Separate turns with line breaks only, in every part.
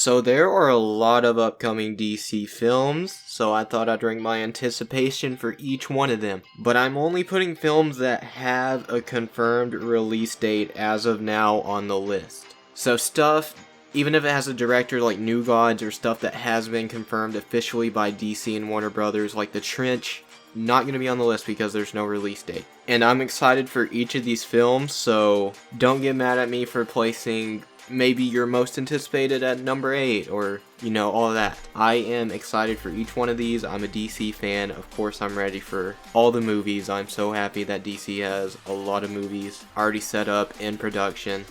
So there are a lot of upcoming DC films, so I thought I'd rank my anticipation for each one of them. But I'm only putting films that have a confirmed release date as of now on the list. So stuff, even if it has a director like New Gods or stuff that has been confirmed officially by DC and Warner Brothers, like The Trench, not going to be on the list because there's no release date. And I'm excited for each of these films, so don't get mad at me for placing maybe your most anticipated at number 8 or, all of that. I am excited for each one of these. I'm a DC fan. Of course, I'm ready for all the movies. I'm so happy that DC has a lot of movies already set up in production.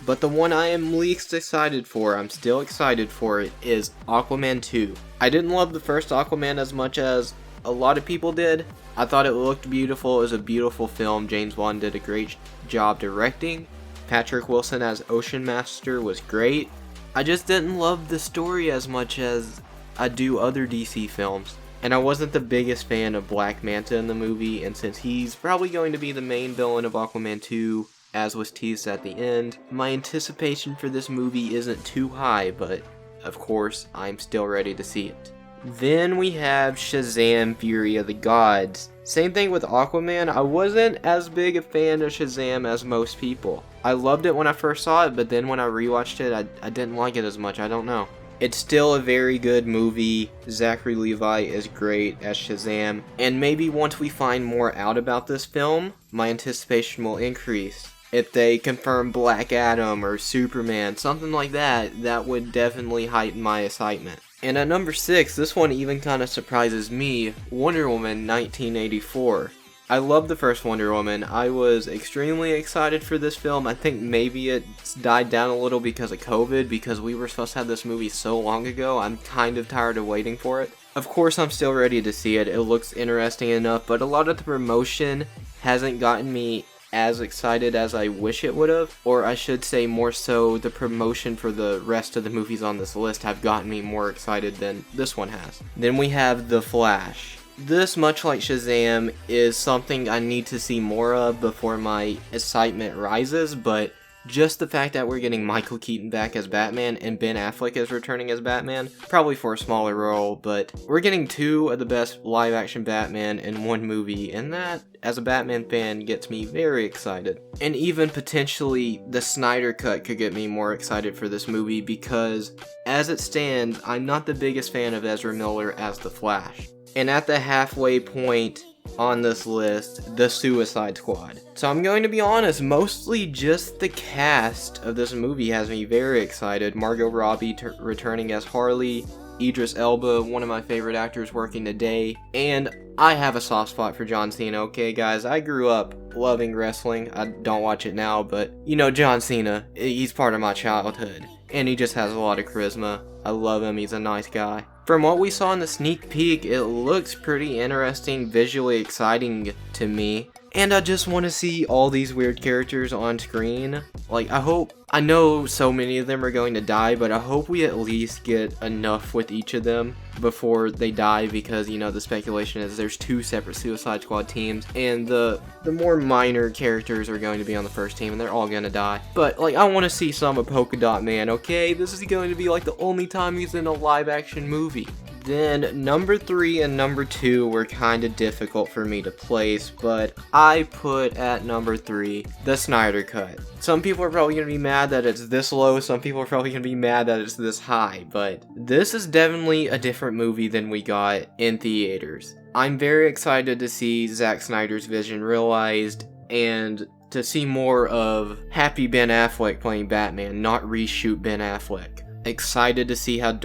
But the one I am least excited for, I'm still excited for it, is Aquaman 2. I didn't love the first Aquaman as much as a lot of people did. I thought it looked beautiful. It was a beautiful film. James Wan did a great job directing. Patrick Wilson as Ocean Master was great. I just didn't love the story as much as I do other DC films. And I wasn't the biggest fan of Black Manta in the movie, and since he's probably going to be the main villain of Aquaman 2, as was teased at the end, my anticipation for this movie isn't too high, but of course, I'm still ready to see it. Then we have Shazam! Fury of the Gods. Same thing with Aquaman. I wasn't as big a fan of Shazam as most people. I loved it when I first saw it, but then when I rewatched it, I didn't like it as much. I don't know. It's still a very good movie. Zachary Levi is great as Shazam. And maybe once we find more out about this film, my anticipation will increase. If they confirm Black Adam or Superman, something like that, that would definitely heighten my excitement. And at number 6, this one even kind of surprises me, Wonder Woman 1984. I love the first Wonder Woman. I was extremely excited for this film. I think maybe it's died down a little because of COVID, because we were supposed to have this movie so long ago. I'm kind of tired of waiting for it. Of course, I'm still ready to see it. It looks interesting enough, but a lot of the promotion hasn't gotten me as excited as I wish it would have, or I should say more so the promotion for the rest of the movies on this list have gotten me more excited than this one has. Then we have The Flash. This, much like Shazam, is something I need to see more of before my excitement rises, but just the fact that we're getting Michael Keaton back as Batman and Ben Affleck is returning as Batman, probably for a smaller role, but we're getting 2 of the best live-action Batman in one movie, and that, as a Batman fan, gets me very excited. And even potentially, the Snyder Cut could get me more excited for this movie because, as it stands, I'm not the biggest fan of Ezra Miller as the Flash. And at the halfway point on this list, the Suicide Squad. So I'm going to be honest, mostly just the cast of this movie has me very excited. Margot Robbie returning as Harley, Idris Elba, one of my favorite actors working today, and I have a soft spot for John Cena, okay guys? I grew up loving wrestling. I don't watch it now, but John Cena, he's part of my childhood, and he just has a lot of charisma. I love him, he's a nice guy. From what we saw in the sneak peek, it looks pretty interesting, visually exciting to me. And I just want to see all these weird characters on screen. I know so many of them are going to die, but I hope we at least get enough with each of them before they die, because, the speculation is there's 2 separate Suicide Squad teams, and the more minor characters are going to be on the first team, and they're all going to die. But, I want to see some of Polka Dot Man, okay? This is going to be, the only time he's in a live-action movie. Then, number 3 and number 2 were kind of difficult for me to place, but I put at number 3, the Snyder Cut. Some people are probably going to be mad that it's this low, some people are probably going to be mad that it's this high, but this is definitely a different movie than we got in theaters. I'm very excited to see Zack Snyder's vision realized, and to see more of happy Ben Affleck playing Batman, not reshoot Ben Affleck. Excited to see how young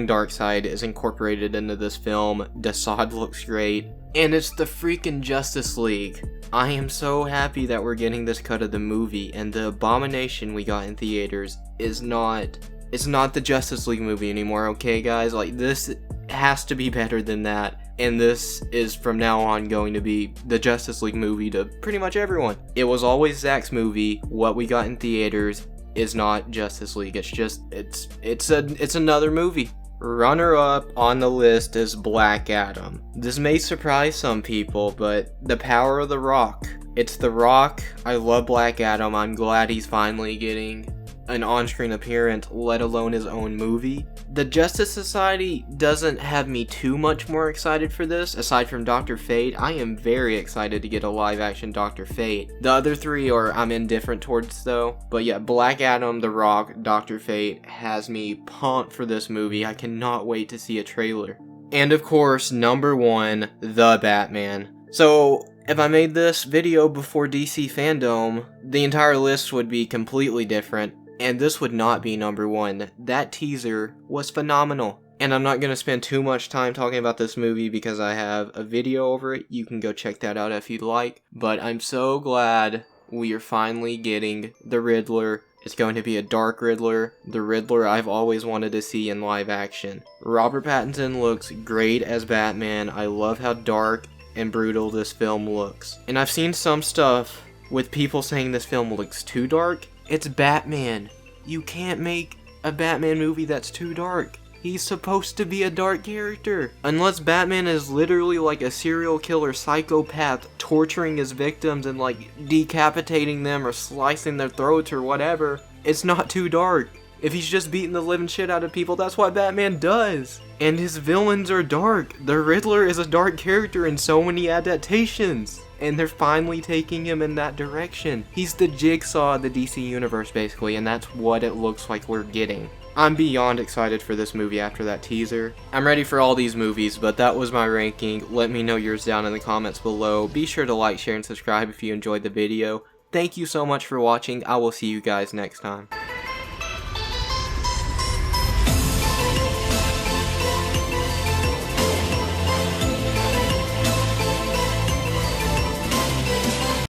Darkseid is incorporated into this film. Desaad looks great. And it's the freaking Justice League. I am so happy that we're getting this cut of the movie, and the abomination we got in theaters is not the Justice League movie anymore, okay guys? This has to be better than that, and this is from now on going to be the Justice League movie to pretty much everyone. It was always Zack's movie. What we got in theaters is not Justice League. It's another movie. Runner-up on the list is Black Adam. This may surprise some people, but the power of The Rock. It's The Rock. I love Black Adam. I'm glad he's finally getting an on-screen appearance, let alone his own movie. The Justice Society doesn't have me too much more excited for this. Aside from Dr. Fate, I am very excited to get a live-action Dr. Fate. The other three I'm indifferent towards though. But yeah, Black Adam, The Rock, Dr. Fate has me pumped for this movie. I cannot wait to see a trailer. And of course, number one, The Batman. So, if I made this video before DC Fandom, the entire list would be completely different, and this would not be number one. That teaser was phenomenal. And I'm not going to spend too much time talking about this movie because I have a video over it. You can go check that out if you'd like. But I'm so glad we are finally getting the Riddler. It's going to be a dark Riddler, the Riddler I've always wanted to see in live action. Robert Pattinson looks great as Batman. I love how dark and brutal this film looks. And I've seen some stuff with people saying this film looks too dark. It's Batman. You can't make a Batman movie that's too dark. He's supposed to be a dark character. Unless Batman is literally like a serial killer psychopath torturing his victims and like decapitating them or slicing their throats or whatever, it's not too dark. If he's just beating the living shit out of people, that's what Batman does. And his villains are dark. The Riddler is a dark character in so many adaptations. And they're finally taking him in that direction. He's the Jigsaw of the DC universe basically, and that's what it looks like we're getting. I'm beyond excited for this movie after that teaser. I'm ready for all these movies, but that was my ranking. Let me know yours down in the comments below. Be sure to like, share, and subscribe if you enjoyed the video. Thank you so much for watching. I will see you guys next time.